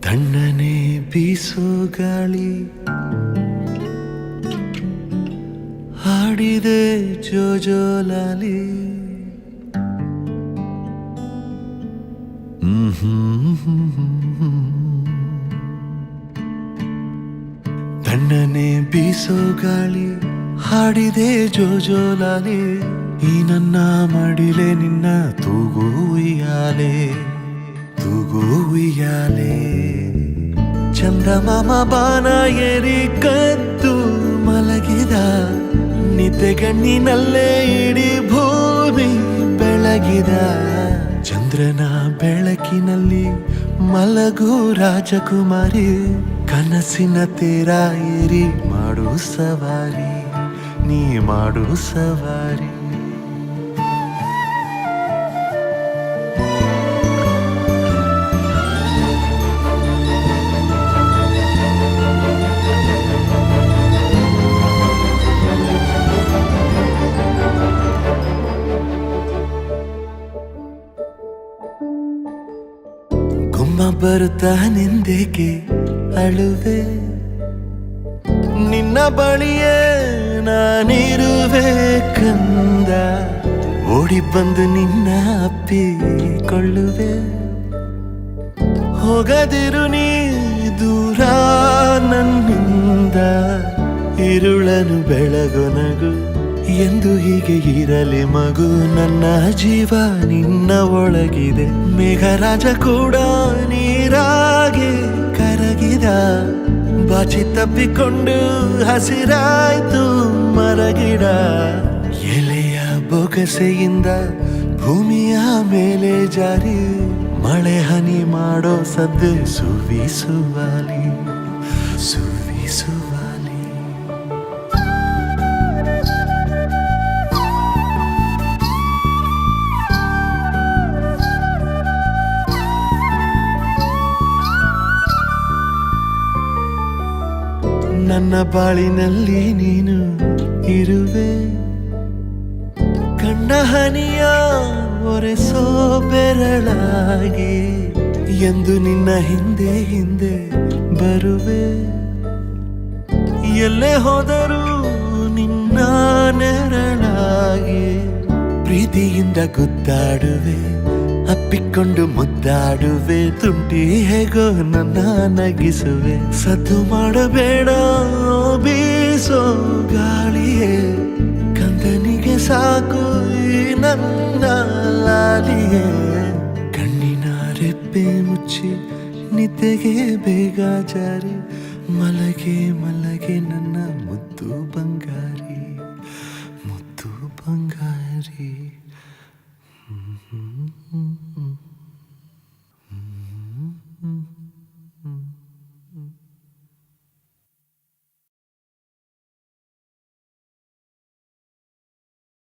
ತಣ್ಣನೆ ಬೀಸೋ ಗಾಳಿ ಹಾಡಿದೆ ಜೋಜೋಲಾಲಿ. ತಣ್ಣನೆ ಬೀಸೋ ಗಾಳಿ ಹಾಡಿದೆ ಜೋಜೋಲಾಲಿ. ಈ ನನ್ನ ಮಡಿಲೆ ನಿನ್ನ ತೂಗು ಉಯ್ಯಾಲೆ, ತೂಗು ಉಯ್ಯಾಲೆ. ಚಂದಮಾಮ ಬಾನ ಏರಿ ಕದ್ದು ಮಲಗಿದ, ನಿದ್ದೆಗಣ್ಣಿನಲ್ಲೇ ಇಡೀ ಭೂಮಿ ಬೆಳಗಿದ. ಚಂದ್ರನ ಬೆಳಕಿನಲ್ಲಿ ಮಲಗು ರಾಜಕುಮಾರಿ, ಕನಸಿನ ತೇರ ಏರಿ ಮಾಡು ಸವಾರಿ, ನೀ ಮಾಡು ಸವಾರಿ. ಗುಮ್ಮ ಬರುತ್ತಾ ನಿಂದೇಕೆ ಅಳುವೆ, ನಿನ್ನ ಬಳಿಯೇ ನಾನಿರುವೆ ಕಂದ. ಓಡಿ ಬಂದು ನಿನ್ನ ಅಪ್ಪಿಕೊಳ್ಳುವೆ, ಹೋಗದಿರು ನೀ ದೂರ ನನ್ನಿಂದ. ಇರುಳನು ಬೆಳಗೊನಗು ಎಂದು ಹೀಗೆ ಇರಲಿ ಮಗು. ನನ್ನ ಜೀವ ನಿನ್ನ ಒಳಗಿದೆ, ಮೇಘರಾಜ ಕೂಡ ನೀರಾಗೆ ಕರಗಿದ. ಬಾಚಿ ತಪ್ಪಿಕೊಂಡು ಹಸಿರಾಯ್ತು ಮರಗಿಡ. ಎಲೆಯ ಬೊಗಸೆಯಿಂದ ಭೂಮಿಯ ಮೇಲೆ ಜಾರಿ, ಮಳೆ ಹನಿ ಮಾಡೋ ಸದ್ದೆ ಸುವಿಸುವಾಲಿ, ಸುವಿಸುವಾಲಿ. ನನ್ನ ಬಾಳಿನಲ್ಲಿ ನೀನು ಇರುವೆ, ಕಣ್ಣ ಹನಿಯ ಒರೆಸೋ ಬೆರಳಾಗಿ. ಎಂದು ನಿನ್ನ ಹಿಂದೆ ಹಿಂದೆ ಬರುವೆ, ಎಲ್ಲೇ ಹೋದರೂ ನಿನ್ನ ನೆರಳಾಗಿ. ಪ್ರೀತಿಯಿಂದ ಗುದ್ದಾಡುವೆ, ಅಪ್ಪಿಕೊಂಡು ಮುದ್ದಾಡುವೆ. ತುಂಟಿ ಹೇಗೋ ನನ್ನ ನಗಿಸುವೆ, ಸದ್ದು ಮಾಡಬೇಡ ಬೀಸೋ ಗಾಳಿಯೇ. ಕಂದನಿಗೆ ಸಾಕು ಈ ನನ್ನ ಲಾಲಿಯೇ. ಕಣ್ಣಿನ ರೆಪ್ಪೆ ಮುಚ್ಚಿ ನಿದ್ದೆಗೆ ಬೇಗ ಜಾರಿ, ಮಲಗೆ ಮಲಗೆ ನನ್ನ ಮುದ್ದು ಬಂಗಾರಿ, ಮುದ್ದು ಬಂಗಾರಿ.